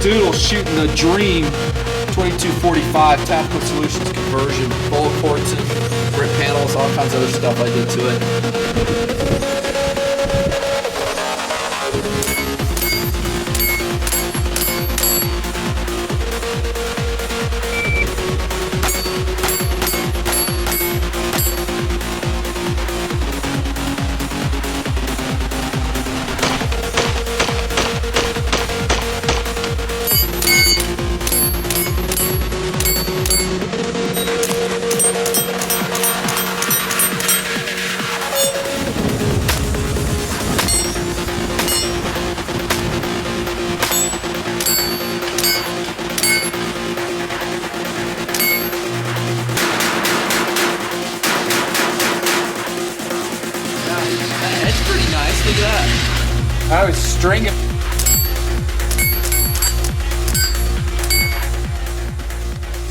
doodle shooting the dream 2245 Tactical Solutions conversion, Volquartsen, grip panels, all kinds of other stuff I did to it. Look at that. I was stringing.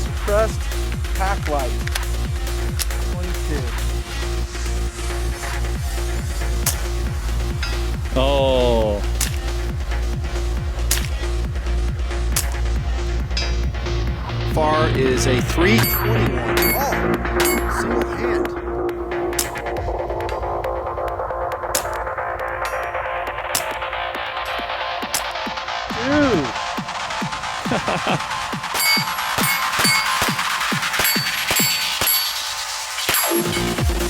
Suppressed PacLite 22. Oh. Far is a 321. Oh, single hand.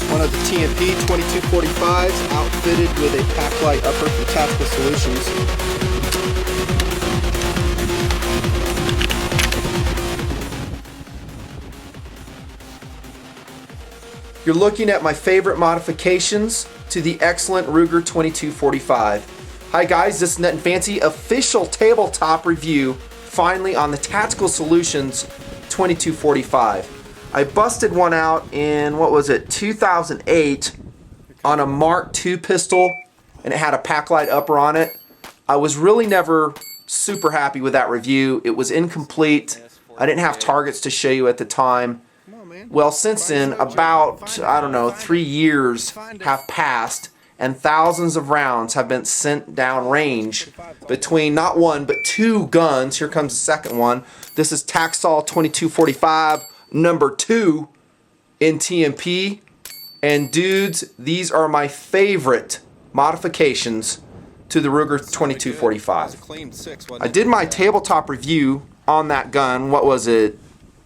One of the TMP 2245s outfitted with a PacLite upper from Tactical Solutions. You're looking at my favorite modifications to the excellent Ruger 2245. Hi guys, this is Nutnfancy official tabletop review finally on the Tactical Solutions 2245. I busted one out in, what was it, 2008 on a Mark II pistol, and it had a PacLite upper on it. I was really never super happy with that review. It was incomplete. I didn't have targets to show you at the time. Well, since then, about, I don't know, 3 years have passed, and thousands of rounds have been sent down range between not one, but two guns. Here comes the second one. This is Taxol 2245 number 2 in TMP. And dudes, these are my favorite modifications to the Ruger 2245. I did my tabletop review on that gun, what was it,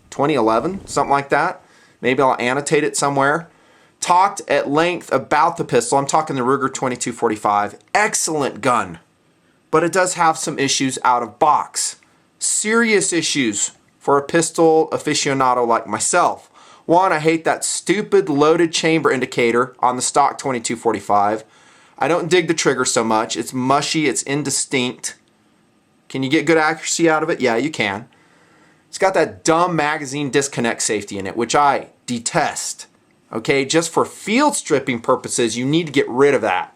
2011? Something like that. Maybe I'll annotate it somewhere. Talked at length about the pistol. I'm talking the Ruger 2245. Excellent gun, but it does have some issues out of box. Serious issues for a pistol aficionado like myself. One, I hate that stupid loaded chamber indicator on the stock 2245. I don't dig the trigger so much. It's mushy, it's indistinct. Can you get good accuracy out of it? Yeah, you can. It's got that dumb magazine disconnect safety in it, which I detest. Okay, just for field stripping purposes, you need to get rid of that.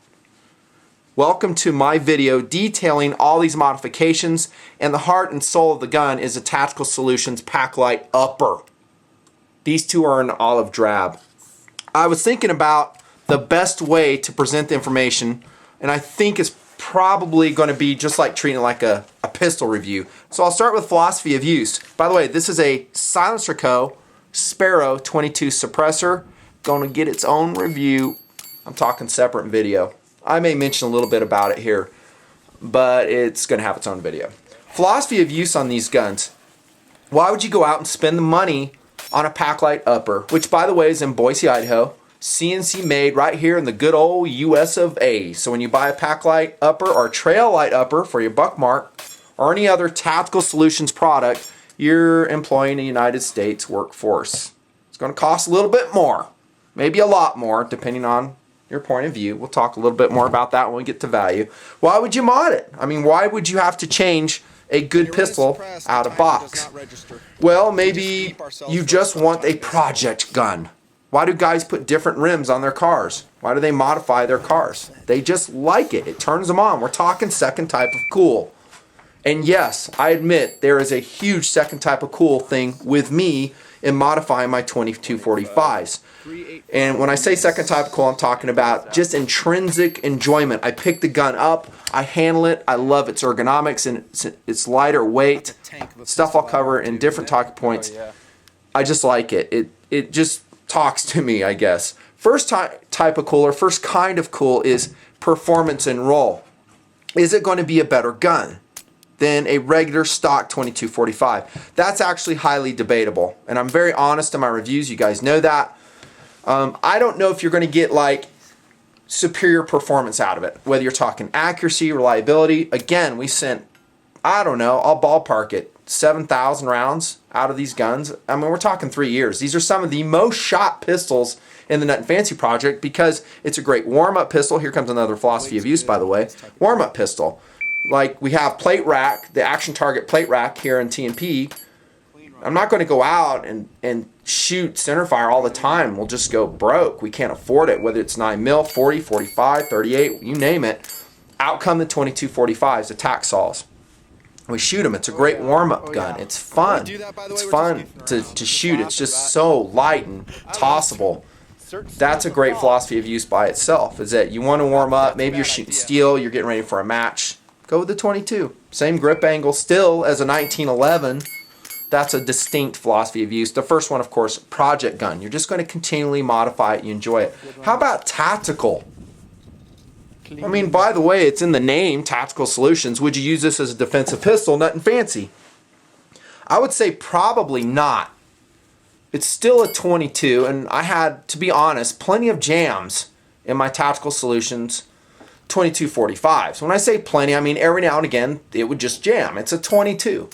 Welcome to my video detailing all these modifications, and the heart and soul of the gun is a Tactical Solutions PacLite upper. These two are an olive drab. I was thinking about the best way to present the information, and I think it's probably going to be just like treating it like a pistol review. So I'll start with philosophy of use. By the way, this is a Silencer Co. Sparrow 22 suppressor. Going to get its own review. I'm talking separate video. I may mention a little bit about it here, but it's going to have its own video. Philosophy of use on these guns. Why would you go out and spend the money on a PacLite upper, which by the way is in Boise, Idaho, CNC made right here in the good old US of A. So when you buy a PacLite upper or a trail light upper for your buckmark or any other Tactical Solutions product, you're employing a United States workforce. It's going to cost a little bit more, maybe a lot more, depending on your point of view. We'll talk a little bit more about that when we get to value. Why would you mod it? I mean, why would you have to change a good pistol out of box? Well, maybe you just want a project gun. Why do guys put different rims on their cars? Why do they modify their cars? They just like it. It turns them on. We're talking second type of cool. And yes, I admit there is a huge second type of cool thing with me in modifying my 2245s. And when I say second type of cool, I'm talking about just intrinsic enjoyment. I pick the gun up, I handle it, I love its ergonomics and its lighter weight, stuff I'll cover in different talking points. I just like it. It just talks to me, I guess. First type of cool, or first kind of cool, is performance and roll. Is it going to be a better gun than a regular stock 2245? That's actually highly debatable, and I'm very honest in my reviews. You guys know that. I don't know if you're going to get like superior performance out of it, whether you're talking accuracy, reliability. Again, we sent, I don't know, I'll ballpark it, 7,000 rounds out of these guns. I mean, we're talking 3 years. These are some of the most shot pistols in the Nutnfancy project because it's a great warm-up pistol. Here comes another philosophy of use, by the way. Warm-up pistol. Like we have plate rack, the action target plate rack here in T&P. I'm not going to go out and shoot centerfire all the time. We'll just go broke. We can't afford it, whether it's 9mm, 40, 45, 38, you name it. Out come the 2245s, the tac saws. We shoot them. It's a great warm-up gun. It's fun. It's fun to shoot. It's just so light and tossable. That's a great philosophy of use by itself, is that you want to warm up. Maybe you're shooting steel, you're getting ready for a match. Go with the 22. Same grip angle still as a 1911. That's a distinct philosophy of use. The first one, of course, project gun. You're just going to continually modify it. You enjoy it. How about tactical? I mean, by the way, it's in the name, Tactical Solutions. Would you use this as a defensive pistol, Nutnfancy? I would say probably not. It's still a 22, and I had, to be honest, plenty of jams in my Tactical Solutions 2245s. When I say plenty, I mean every now and again it would just jam. It's a 22.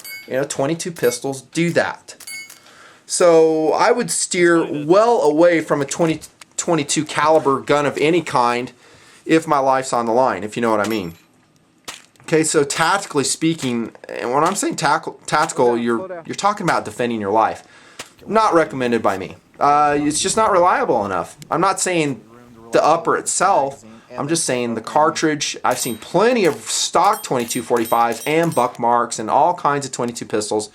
22 pistols do that. So I would steer well away from a 22 caliber gun of any kind if my life's on the line, if you know what I mean. Okay, so tactically speaking, and when I'm saying tactical, you're talking about defending your life. Not recommended by me. It's just not reliable enough. I'm not saying the upper itself. I'm just saying the cartridge. I've seen plenty of stock 2245s and buckmarks and all kinds of 22 pistols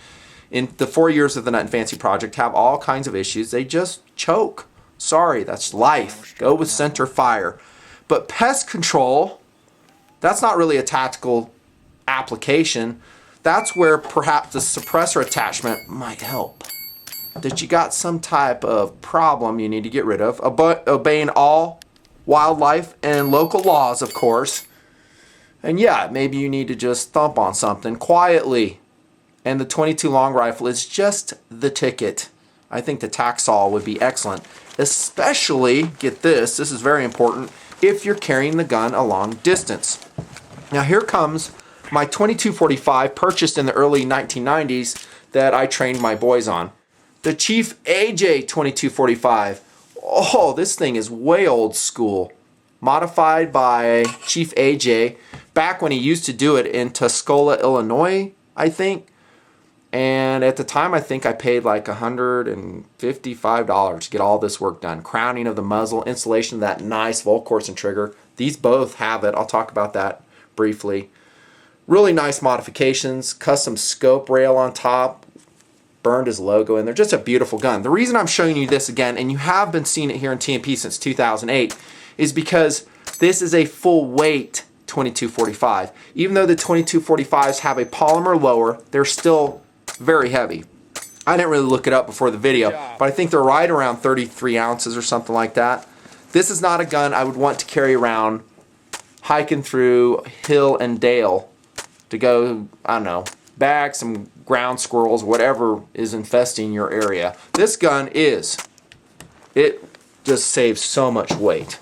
in the 4 years of the Nutnfancy project have all kinds of issues. They just choke. Sorry, that's life. Go with center fire. But pest control, that's not really a tactical application. That's where perhaps the suppressor attachment might help. That you got some type of problem you need to get rid of. Obeying all wildlife and local laws, of course. And yeah, maybe you need to just thump on something quietly. And the 22 long rifle is just the ticket. I think the Taxol would be excellent. Especially, get this is very important, if you're carrying the gun a long distance. Now here comes my 2245 purchased in the early 1990s that I trained my boys on. The Chief AJ 2245. Oh, this thing is way old school. Modified by Chief AJ back when he used to do it in Tuscola, Illinois, I think. And at the time, I think I paid like $155 to get all this work done. Crowning of the muzzle, installation of that nice Volquartsen trigger. These both have it. I'll talk about that briefly. Really nice modifications. Custom scope rail on top. Burned his logo in there. Just a beautiful gun. The reason I'm showing you this again, and you have been seeing it here in T&P since 2008, is because this is a full weight 2245. Even though the 2245s have a polymer lower, they're still very heavy. I didn't really look it up before the video, but I think they're right around 33 ounces or something like that. This is not a gun I would want to carry around hiking through hill and dale to go, I don't know, bag some ground squirrels, whatever is infesting your area. This gun it just saves so much weight.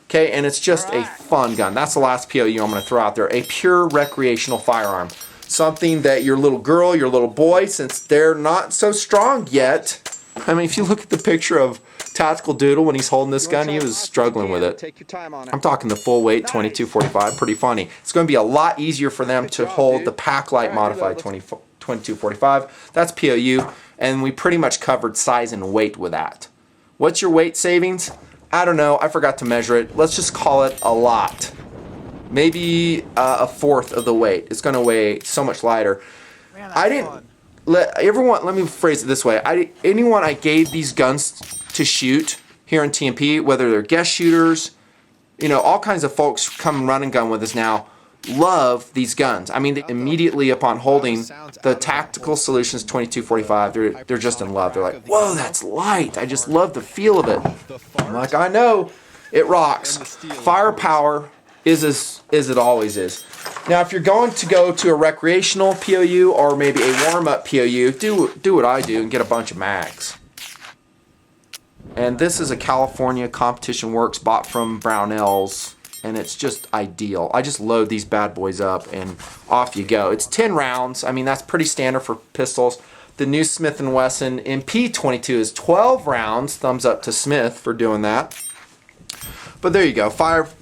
Okay, and it's just a fun gun. That's the last POU I'm going to throw out there. A pure recreational firearm. Something that your little girl, your little boy, since they're not so strong yet. I mean, if you look at the picture of Tactical Doodle when he's holding this gun, he was struggling with it. I'm talking the full weight 2245, pretty funny. It's going to be a lot easier for them to hold the PacLite modified 2245. That's POU, and we pretty much covered size and weight with that. What's your weight savings? I don't know. I forgot to measure it. Let's just call it a lot. Maybe a fourth of the weight. It's going to weigh so much lighter. I let me phrase it this way. Anyone I gave these guns to shoot here in TMP, whether they're guest shooters, you know, all kinds of folks come and run and gun with us now, love these guns. I mean, they immediately upon holding the Tactical Solutions 2245, they're just in love. They're like, whoa, that's light. I just love the feel of it. I'm like, I know, it rocks. Firepower is as it always is. Now, if you're going to go to a recreational POU or maybe a warm-up POU, do what I do and get a bunch of mags. And this is a California Competition Works bought from Brownells, and it's just ideal. I just load these bad boys up and off you go. It's 10 rounds. I mean, that's pretty standard for pistols. The new Smith & Wesson MP22 is 12 rounds. Thumbs up to Smith for doing that. But there you go.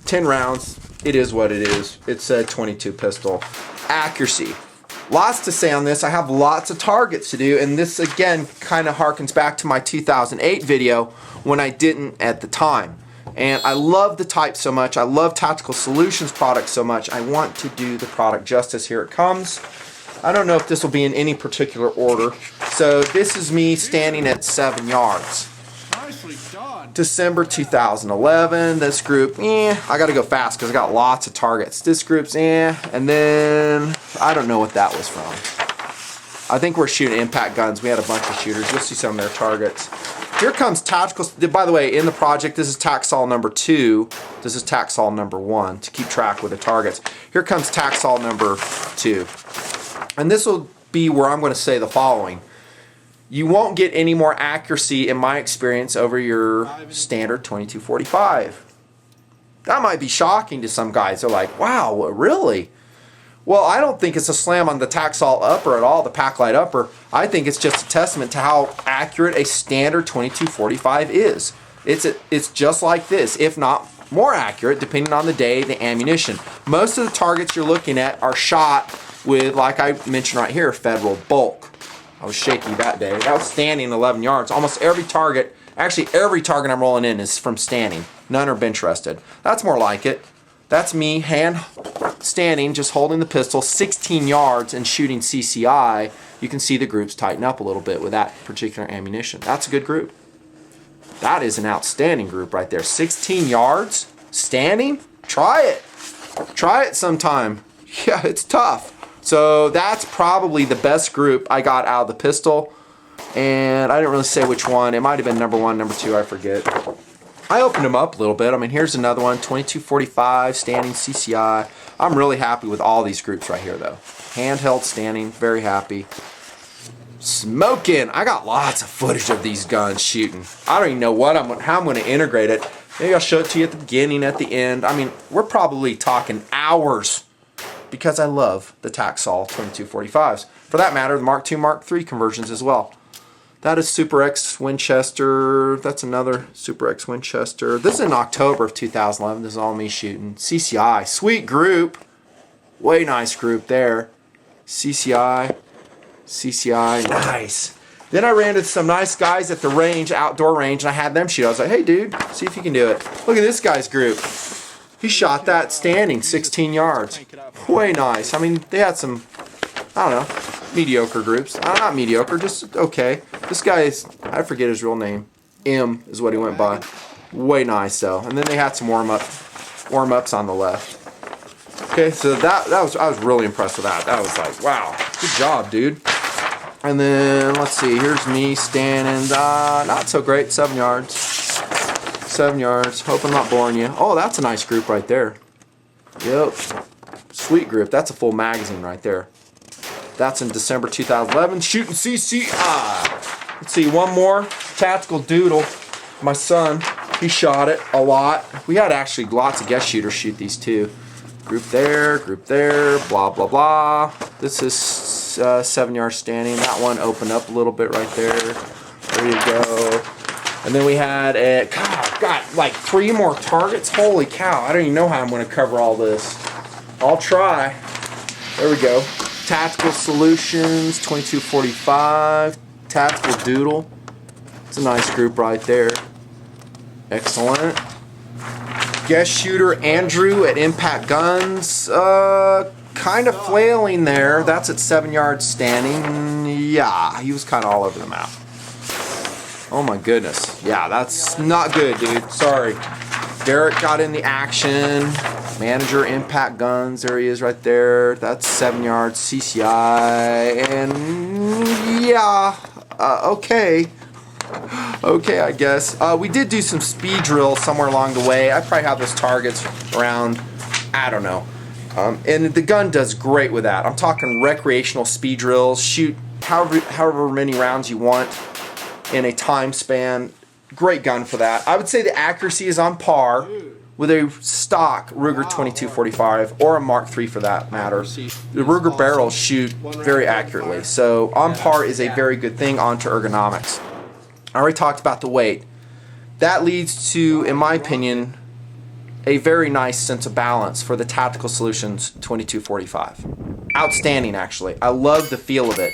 10 rounds. It is what it is. It's a 22 pistol. Accuracy. Lots to say on this. I have lots of targets to do, and this again kind of harkens back to my 2008 video when I didn't at the time. And I love the type so much. I love Tactical Solutions products so much. I want to do the product justice. Here it comes. I don't know if this will be in any particular order. So this is me standing at 7 yards. Nicely done. December 2011. This group, I got to go fast because I got lots of targets. This group's, and then I don't know what that was from. I think we're shooting impact guns. We had a bunch of shooters. You'll see some of their targets. Here comes Tactical. By the way, in the project, this is Taxol number 2. This is Taxol number 1 to keep track with the targets. Here comes Taxol number 2. And this will be where I'm going to say the following. You won't get any more accuracy, in my experience, over your standard 2245. That might be shocking to some guys. They're like, wow, really? Well, I don't think it's a slam on the Taxol upper at all, the PacLite upper. I think it's just a testament to how accurate a standard 2245 is. It's just like this, if not more accurate, depending on the day, the ammunition. Most of the targets you're looking at are shot with, like I mentioned right here, Federal bulk. I was shaky that day. That was standing 11 yards. Almost every target, actually every target I'm rolling in is from standing. None are bench rested. That's more like it. That's me hand standing, just holding the pistol 16 yards and shooting CCI. You can see the groups tighten up a little bit with that particular ammunition. That's a good group. That is an outstanding group right there. 16 yards standing? Try it. Try it sometime. Yeah, it's tough. So that's probably the best group I got out of the pistol. And I didn't really say which one. It might have been number 1, number 2, I forget. I opened them up a little bit. I mean, here's another one, 2245, standing CCI. I'm really happy with all these groups right here, though. Handheld standing, very happy. Smoking. I got lots of footage of these guns shooting. I don't even know how I'm going to integrate it. Maybe I'll show it to you at the beginning, at the end. I mean, we're probably talking hours because I love the Taxol 2245s. For that matter, the Mark II, Mark III conversions as well. That is Super X Winchester. That's another Super X Winchester. This is in October of 2011. This is all me shooting. CCI. Sweet group. Way nice group there. CCI. CCI. Nice. Then I ran into some nice guys at the range, outdoor range, and I had them shoot. I was like, hey, dude, see if you can do it. Look at this guy's group. He shot that standing 16 yards. Way nice. I mean, they had some, I don't know, mediocre groups. Not mediocre, just okay. This guy is, I forget his real name. M is what he went by. Way nice though. And then they had some warm-ups on the left. Okay, so I was really impressed with that. That was like, wow, good job, dude. And then let's see, here's me standing, not so great, 7 yards. 7 yards. Hope I'm not boring you. Oh, that's a nice group right there. Yep. Sweet group. That's a full magazine right there. That's in December 2011. Shooting CCI. Let's see, one more. Tactical Doodle. My son, he shot it a lot. We had actually lots of guest shooters shoot these too. Group there, blah, blah, blah. This is 7 yards standing. That one opened up a little bit right there. There you go. And then we had got like 3 more targets. Holy cow, I don't even know how I'm going to cover all this. I'll try. There we go. Tactical Solutions, 2245. Tactical Doodle. It's a nice group right there. Excellent. Guest shooter Andrew at Impact Guns. kind of flailing there. That's at 7 yards standing. Yeah, he was kind of all over the map. Oh my goodness. Yeah, that's not good, dude. Sorry. Derek got in the action. Manager impact guns. There he is right there. That's 7 yards. CCI. And yeah. Okay. Okay, I guess. We did do some speed drills somewhere along the way. I probably have those targets around, I don't know. And the gun does great with that. I'm talking recreational speed drills. Shoot however many rounds you want in a time span. Great gun for that. I would say the accuracy is on par with a stock Ruger 2245 or a Mark III for that matter. The Ruger barrels shoot very accurately. So on par is a very good thing. On to ergonomics. I already talked about the weight. That leads to, in my opinion, a very nice sense of balance for the Tactical Solutions 2245. Outstanding, actually. I love the feel of it.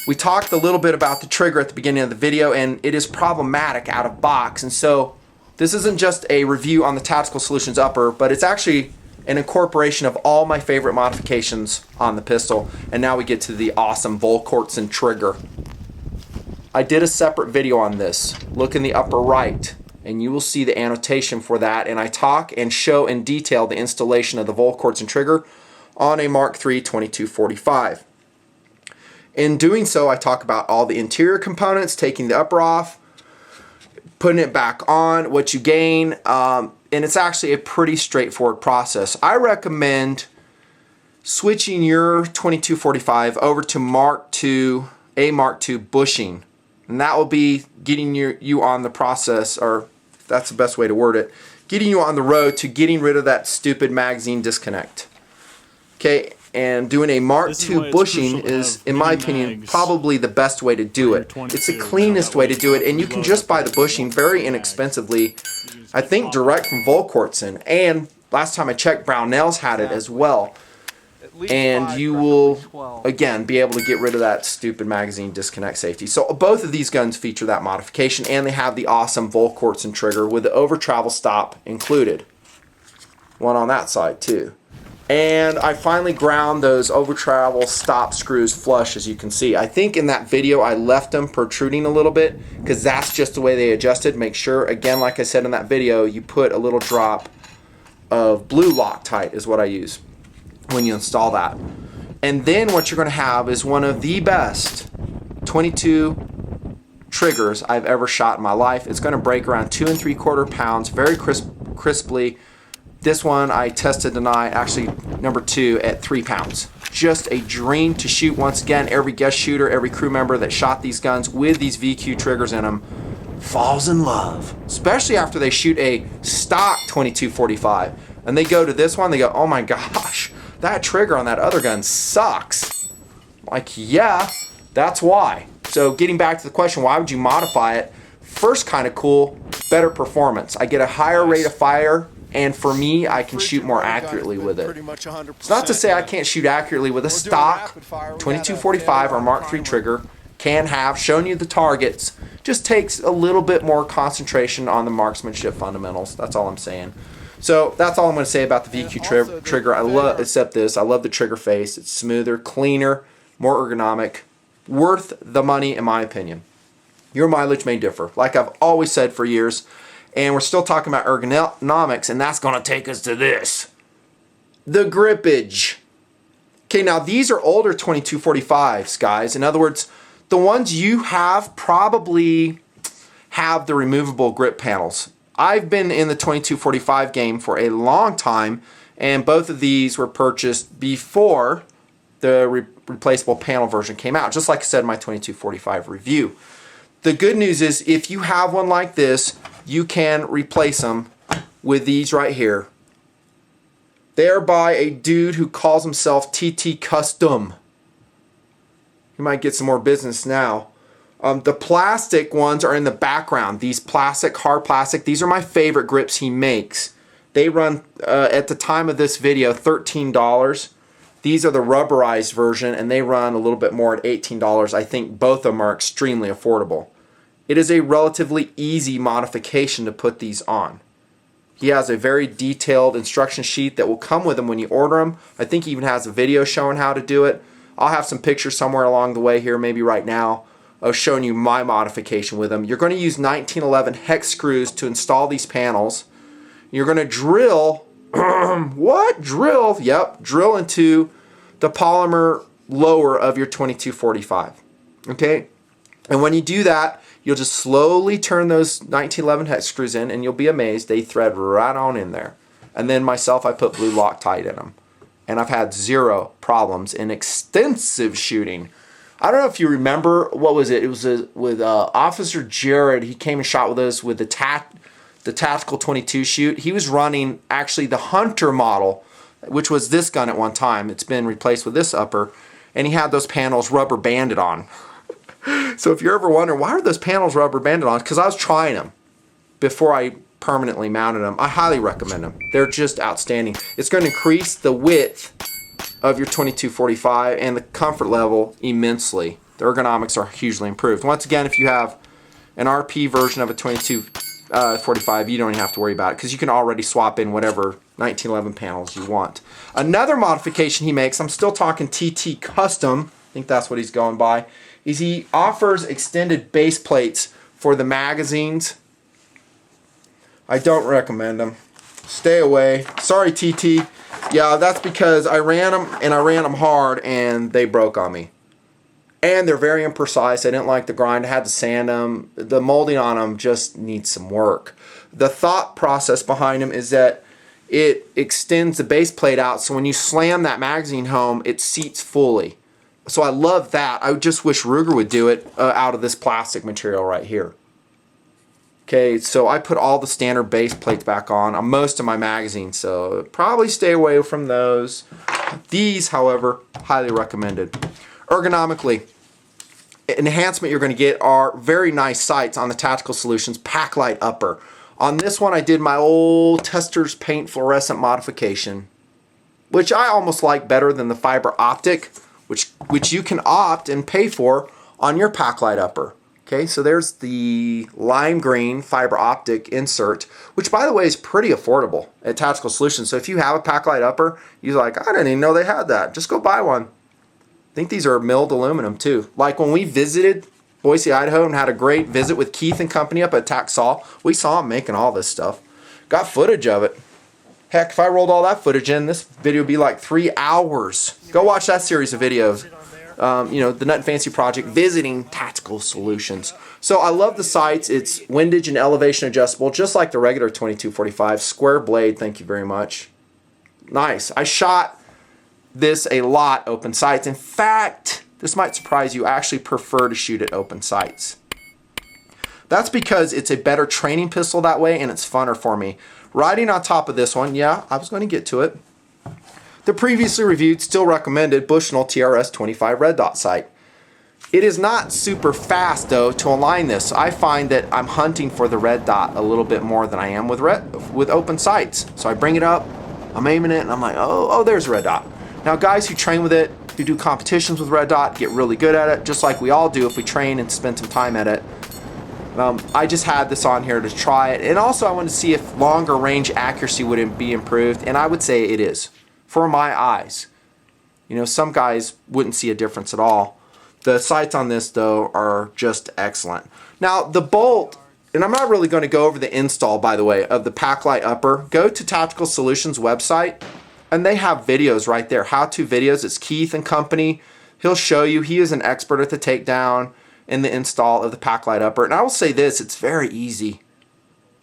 We talked a little bit about the trigger at the beginning of the video, and it is problematic out of box. And so this isn't just a review on the Tactical Solutions upper, but it's actually an incorporation of all my favorite modifications on the pistol. And now we get to the awesome Volquartsen trigger. I did a separate video on this. Look in the upper right, and you will see the annotation for that. And I talk and show in detail the installation of the Volquartsen trigger on a Mark III 2245. In doing so, I talk about all the interior components, taking the upper off, putting it back on, what you gain, and it's actually a pretty straightforward process. I recommend switching your 2245 over to a Mark II bushing, and that will be getting you on the process, or if that's the best way to word it, getting you on the road to getting rid of that stupid magazine disconnect. Okay. And doing a Mark II bushing is, in my opinion, probably the best way to do it. It's the cleanest way to do it, and you can just buy the bushing very inexpensively, I think direct from Volquartsen. And last time I checked, Brownells had it as well. And you will, again, be able to get rid of that stupid magazine disconnect safety. So both of these guns feature that modification, and they have the awesome Volquartsen trigger with the over travel stop included. One on that side, too. And I finally ground those over travel stop screws flush, as you can see. I think in that video I left them protruding a little bit because that's just the way they adjusted. Make sure, again, like I said in that video, you put a little drop of blue Loctite is what I use when you install that. And then what you're going to have is one of the best 22 triggers I've ever shot in my life. It's going to break around 2 3/4 pounds very crisply. This one I tested tonight, actually number 2 at 3 pounds. Just a dream to shoot. Once again, every guest shooter, every crew member that shot these guns with these VQ triggers in them falls in love. Especially after they shoot a stock 2245. And they go to this one, they go, oh my gosh, that trigger on that other gun sucks. Like, yeah, that's why. So getting back to the question, why would you modify it? First, kind of cool, better performance. I get a higher rate of fire, and for me, I can shoot more accurately with it. It's not to say I can't shoot accurately with a stock 2245 or Mark III trigger. Can have, shown you the targets. Just takes a little bit more concentration on the marksmanship fundamentals. That's all I'm saying. So that's all I'm going to say about the VQ trigger. I love, except this, I love the trigger face. It's smoother, cleaner, more ergonomic. Worth the money, in my opinion. Your mileage may differ, like I've always said for years. And we're still talking about ergonomics, and that's going to take us to this. The grippage. Okay, now these are older 2245s, guys. In other words, the ones you have probably have the removable grip panels. I've been in the 2245 game for a long time, and both of these were purchased before the replaceable panel version came out, just like I said in my 2245 review. The good news is if you have one like this, you can replace them with these right here. They are by a dude who calls himself TT Custom. You might get some more business now. The plastic ones are in the background. These plastic, hard plastic, these are my favorite grips he makes. They run, at the time of this video, $13. These are the rubberized version, and they run a little bit more at $18. I think both of them are extremely affordable. It is a relatively easy modification to put these on. He has a very detailed instruction sheet that will come with him when you order them. I think he even has a video showing how to do it. I'll have some pictures somewhere along the way here, maybe right now, of showing you my modification with him. You're going to use 1911 hex screws to install these panels. You're going to drill, what? Drill? Yep, drill into the polymer lower of your 2245. Okay? And when you do that, you'll just slowly turn those 1911 hex screws in, and you'll be amazed. They thread right on in there. And then myself, I put blue Loctite in them. And I've had zero problems in extensive shooting. I don't know if you remember, what was it? It was with Officer Jared. He came and shot with us with the Tactical 22 shoot. He was running actually the Hunter model, which was this gun at one time. It's been replaced with this upper. And he had those panels rubber banded on. So if you're ever wondering, why are those panels rubber banded on? Because I was trying them before I permanently mounted them. I highly recommend them. They're just outstanding. It's going to increase the width of your 2245 and the comfort level immensely. The ergonomics are hugely improved. Once again, if you have an RP version of a 2245, you don't even have to worry about it because you can already swap in whatever 1911 panels you want. Another modification he makes, I'm still talking TT Custom, I think that's what he's going by, is he offers extended base plates for the magazines. I don't recommend them. Stay away. Sorry, TT. Yeah, that's because I ran them, and I ran them hard, and they broke on me. And they're very imprecise. I didn't like the grind. I had to sand them. The molding on them just needs some work. The thought process behind them is that it extends the base plate out, so when you slam that magazine home, it seats fully. So I love that. I just wish Ruger would do it out of this plastic material right here. Okay, so I put all the standard base plates back on most of my magazines, so probably stay away from those. These, however, highly recommended. Ergonomically, enhancement you're going to get are very nice sights on the Tactical Solutions PacLite upper. On this one, I did my old Tester's Paint fluorescent modification, which I almost like better than the fiber optic, which you can opt and pay for on your PacLite upper. Okay, so there's the lime green fiber optic insert, which by the way is pretty affordable at Tactical Solutions. So if you have a PacLite upper, you're like, I didn't even know they had that. Just go buy one. I think these are milled aluminum too. Like when we visited Boise, Idaho and had a great visit with Keith and company up at TacSol, we saw them making all this stuff. Got footage of it. Heck, if I rolled all that footage in, this video would be like 3 hours. Go watch that series of videos. You know, the Nutnfancy project, visiting Tactical Solutions. So I love the sights. It's windage and elevation adjustable, just like the regular 2245. Square blade, thank you very much. Nice. I shot this a lot open sights. In fact, this might surprise you, I actually prefer to shoot at open sights. That's because it's a better training pistol that way, and it's funner for me. Riding on top of this one, yeah, I was going to get to it. The previously reviewed, still recommended Bushnell TRS 25 red dot sight. It is not super fast though to align this. I find that I'm hunting for the red dot a little bit more than I am with open sights. So I bring it up, I'm aiming it, and I'm like, oh, there's a red dot. Now guys who train with it, who do competitions with red dot, get really good at it, just like we all do if we train and spend some time at it. I just had this on here to try it, and also I wanted to see if longer range accuracy would be improved, and I would say it is. For my eyes. You know, some guys wouldn't see a difference at all. The sights on this, though, are just excellent. Now, the bolt, and I'm not really going to go over the install, by the way, of the PacLite upper. Go to Tactical Solutions website, and they have videos right there, how-to videos. It's Keith and company. He'll show you. He is an expert at the takedown and the install of the PacLite upper. And I will say this, it's very easy.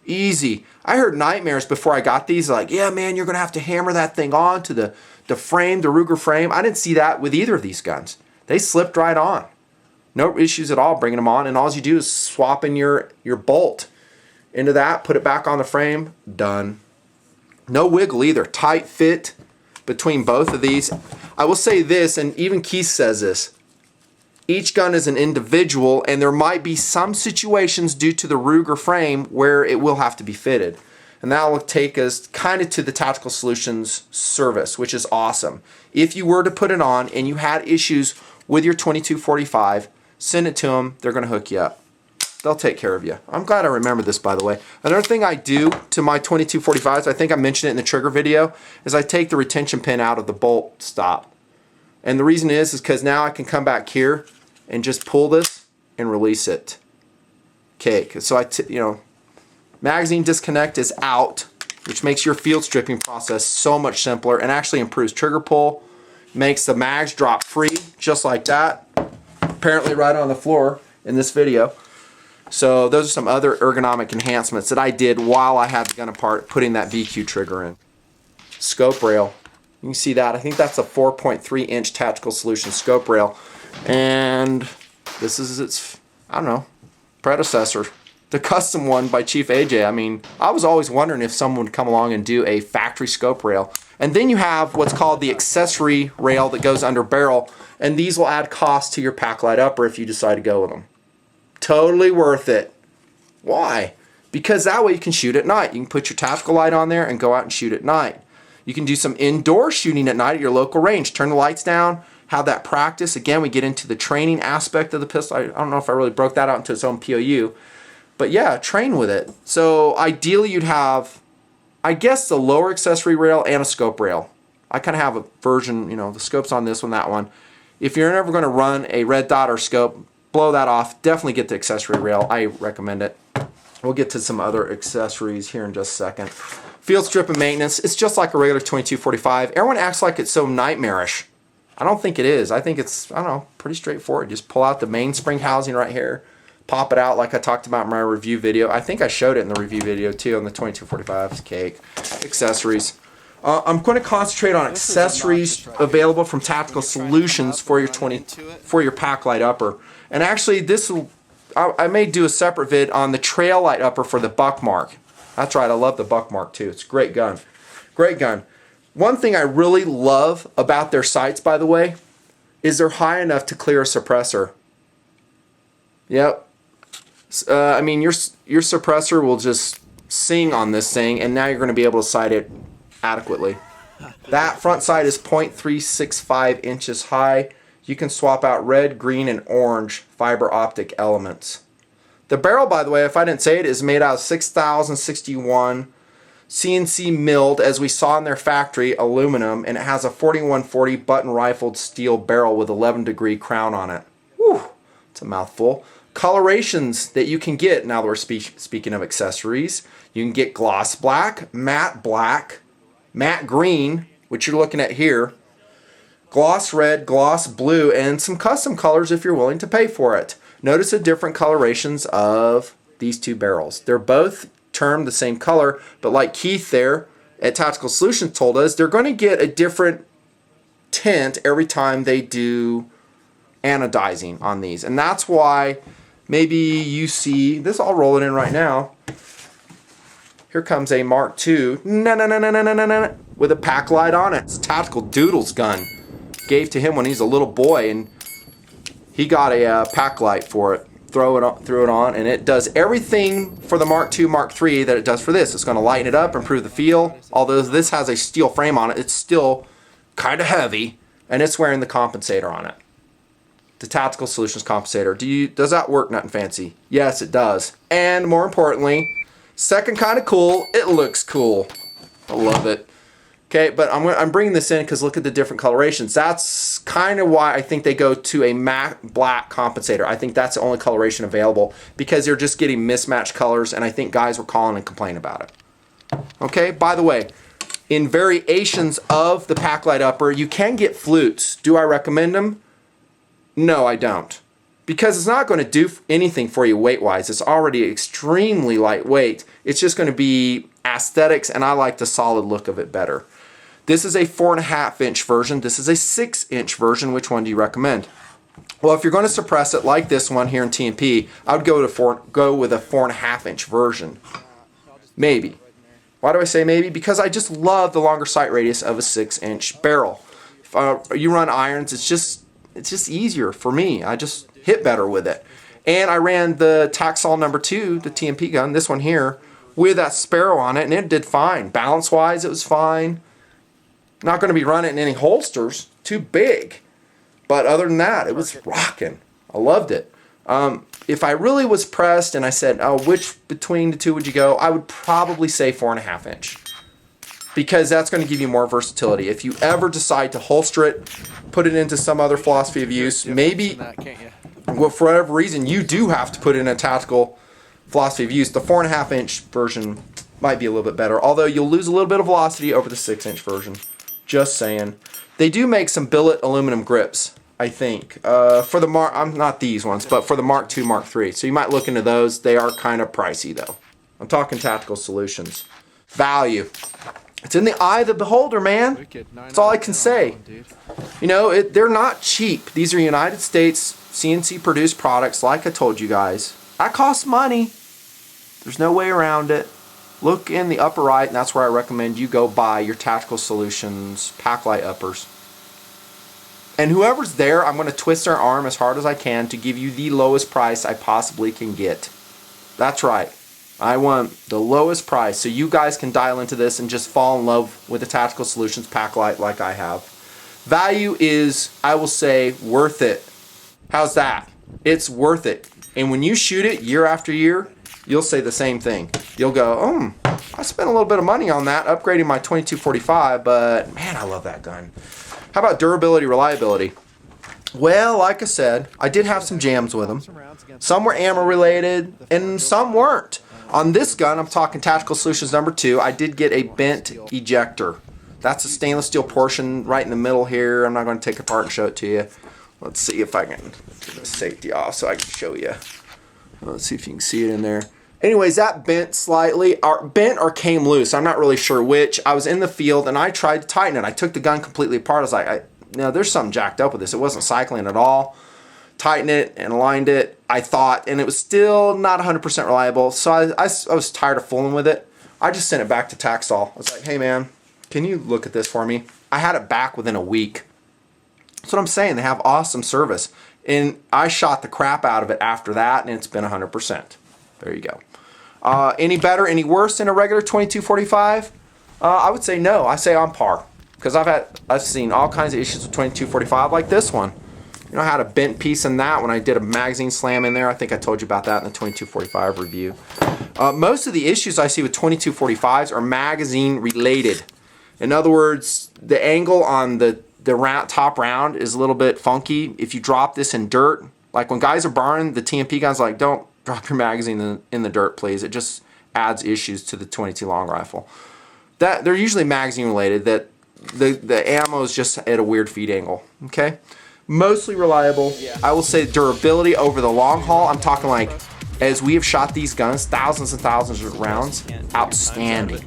Easy. I heard nightmares before I got these, like, yeah, man, you're going to have to hammer that thing on to the frame, the Ruger frame. I didn't see that with either of these guns. They slipped right on. No issues at all bringing them on, and all you do is swap in your bolt into that, put it back on the frame, done. No wiggle either. Tight fit between both of these. I will say this, and even Keith says this, each gun is an individual, and there might be some situations due to the Ruger frame where it will have to be fitted. And that will take us kind of to the Tactical Solutions service, which is awesome. If you were to put it on and you had issues with your 2245, send it to them. They're going to hook you up. They'll take care of you. I'm glad I remember this, by the way. Another thing I do to my 2245s, I think I mentioned it in the trigger video, is I take the retention pin out of the bolt stop. And the reason is because now I can come back here and just pull this and release it. Okay, so magazine disconnect is out, which makes your field stripping process so much simpler and actually improves trigger pull, makes the mags drop free, just like that. Apparently right on the floor in this video. So those are some other ergonomic enhancements that I did while I had the gun apart, putting that VQ trigger in. Scope rail. You can see that. I think that's a 4.3 inch Tactical Solutions scope rail. And this is its, I don't know, predecessor. The custom one by Chief AJ. I mean, I was always wondering if someone would come along and do a factory scope rail. And then you have what's called the accessory rail that goes under barrel. And these will add cost to your PacLite upper if you decide to go with them. Totally worth it. Why? Because that way you can shoot at night. You can put your tactical light on there and go out and shoot at night. You can do some indoor shooting at night at your local range. Turn the lights down, have that practice. Again, we get into the training aspect of the pistol. I don't know if I really broke that out into its own POU. But yeah, train with it. So ideally you'd have, I guess, the lower accessory rail and a scope rail. I kind of have a version, the scope's on this one, that one. If you're never going to run a red dot or scope, blow that off. Definitely get the accessory rail. I recommend it. We'll get to some other accessories here in just a second. Field strip and maintenance. It's just like a regular 2245. Everyone acts like it's so nightmarish. I don't think it is. I think it's, pretty straightforward. Just pull out the mainspring housing right here. Pop it out like I talked about in my review video. I think I showed it in the review video too on the 2245's cake. Accessories. I'm going to concentrate on accessories available from Tactical Solutions for your PacLite upper. And actually, I may do a separate vid on the trail light upper for the Buckmark. That's right, I love the Buckmark too. It's a great gun. Great gun. One thing I really love about their sights, by the way, is they're high enough to clear a suppressor. Yep. I mean, your suppressor will just sing on this thing, and now you're going to be able to sight it adequately. That front sight is 0.365 inches high. You can swap out red, green, and orange fiber optic elements. The barrel, by the way, if I didn't say it, is made out of 6061 CNC milled, as we saw in their factory, aluminum, and it has a 4140 button rifled steel barrel with 11-degree crown on it. Whew, it's a mouthful. Colorations that you can get, now that we're speaking of accessories, you can get gloss black, matte green, which you're looking at here, gloss red, gloss blue, and some custom colors if you're willing to pay for it. Notice the different colorations of these two barrels. They're both termed the same color, but like Keith there at Tactical Solutions told us, they're going to get a different tint every time they do anodizing on these. And that's why maybe you see this all rolling in right now. Here comes a Mark II with a PacLite on it. It's a Tactical Doodles gun. Gave to him when he's a little boy, and he got a PacLite for it. Threw it on, and it does everything for the Mark II, Mark III that it does for this. It's going to lighten it up, improve the feel. Although this has a steel frame on it, it's still kind of heavy, and it's wearing the compensator on it. The Tactical Solutions compensator. Does that work, Nutnfancy? Yes, it does. And more importantly, second kind of cool, it looks cool. I love it. Okay, but I'm bringing this in because look at the different colorations. That's kind of why I think they go to a matte black compensator. I think that's the only coloration available because they're just getting mismatched colors, and I think guys were calling and complaining about it. Okay, by the way, in variations of the PacLite upper, you can get flutes. Do I recommend them? No, I don't. Because it's not going to do anything for you weight-wise. It's already extremely lightweight. It's just going to be aesthetics, and I like the solid look of it better. This is a 4.5 inch version. This is a 6 inch version. Which one do you recommend? Well, if you're going to suppress it like this one here in TMP, I would go with a 4.5 inch version. Maybe. Why do I say maybe? Because I just love the longer sight radius of a 6 inch barrel. If you run irons, it's just easier for me. I just hit better with it. And I ran the Taxol number 2, the TMP gun, this one here, with that Sparrow on it, and it did fine. Balance-wise, it was fine. Not going to be running in any holsters. Too big. But other than that, it was rocking. I loved it. If I really was pressed and I said, oh, which between the two would you go? I would probably say 4.5 inch. Because that's going to give you more versatility. If you ever decide to holster it, put it into some other philosophy of use, maybe, well, for whatever reason, you do have to put in a tactical philosophy of use. The 4.5 inch version might be a little bit better, although you'll lose a little bit of velocity over the 6 inch version. Just saying. They do make some billet aluminum grips, I think. For the Mark, not these ones, but for the Mark II, Mark III. So you might look into those. They are kind of pricey though. I'm talking tactical solutions. Value. It's in the eye of the beholder, man. That's all I can say. You know, they're not cheap. These are United States CNC produced products, like I told you guys. That costs money. There's no way around it. Look in the upper right, and that's where I recommend you go buy your Tactical Solutions PacLite uppers. And whoever's there, I'm going to twist their arm as hard as I can to give you the lowest price I possibly can get. That's right. I want the lowest price so you guys can dial into this and just fall in love with the Tactical Solutions PacLite like I have. Value is, I will say, worth it. How's that? It's worth it. And when you shoot it year after year, you'll say the same thing. You'll go, I spent a little bit of money on that, upgrading my 2245, but man, I love that gun. How about durability, reliability? Well, like I said, I did have some jams with them. Some were ammo related, and some weren't. On this gun, I'm talking Tactical Solutions number 2, I did get a bent ejector. That's a stainless steel portion right in the middle here. I'm not going to take it apart and show it to you. Let's see if I can get the safety off so I can show you. Let's see if you can see it in there. Anyways, that bent slightly, or bent or came loose. I'm not really sure which. I was in the field and I tried to tighten it. I took the gun completely apart. I was like, there's something jacked up with this. It wasn't cycling at all. Tightened it and aligned it, I thought, and it was still not 100% reliable. So I was tired of fooling with it. I just sent it back to Taxol. I was like, hey man, can you look at this for me? I had it back within a week. That's what I'm saying. They have awesome service. And I shot the crap out of it after that, and it's been 100%. There you go. Any better, any worse than a regular 2245? I would say no. I say on par. Because I've seen all kinds of issues with 2245 like this one. You know, I had a bent piece in that when I did a magazine slam in there. I think I told you about that in the 2245 review. Most of the issues I see with 2245s are magazine related. In other words, the angle on the top round is a little bit funky. If you drop this in dirt, like when guys are barring the TMP guns, like don't drop your magazine in the dirt, please. It just adds issues to the 22 long rifle. That they're usually magazine related. That the ammo is just at a weird feed angle. Okay. Mostly reliable. I will say durability over the long haul. I'm talking like, as we have shot these guns, thousands and thousands of rounds, outstanding.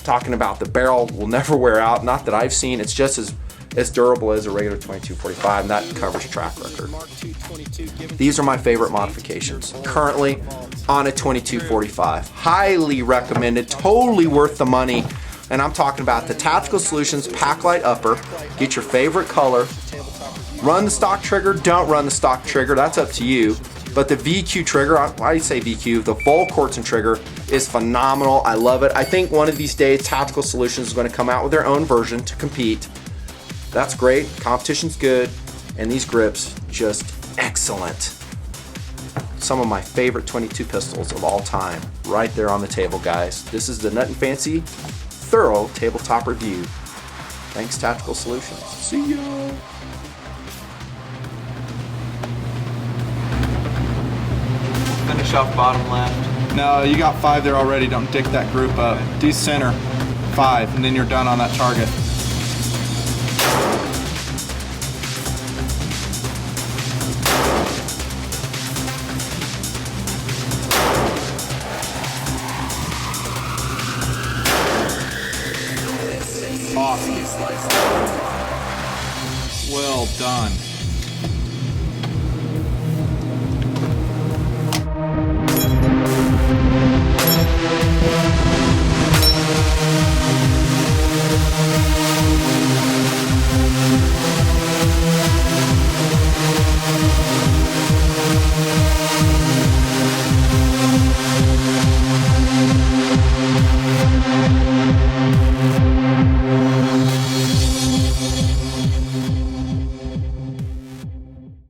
Talking about the barrel will never wear out. Not that I've seen. It's just as durable as a regular 2245, and that covers a track record. These are my favorite modifications currently on a 2245. Highly recommended. Totally worth the money. And I'm talking about the Tactical Solutions PacLite upper. Get your favorite color. Run the stock trigger, don't run the stock trigger, that's up to you. But the VQ trigger, why do you say VQ? The Volquartsen trigger is phenomenal. I love it. I think one of these days Tactical Solutions is going to come out with their own version to compete. That's great. Competition's good. And these grips, just excellent. Some of my favorite 22 pistols of all time. Right there on the table, guys. This is the Nutnfancy thorough tabletop review. Thanks, Tactical Solutions. See ya. Finish off bottom left. No, you got 5 there already. Don't dick that group up. Do center 5, and then you're done on that target. Awesome. Well done.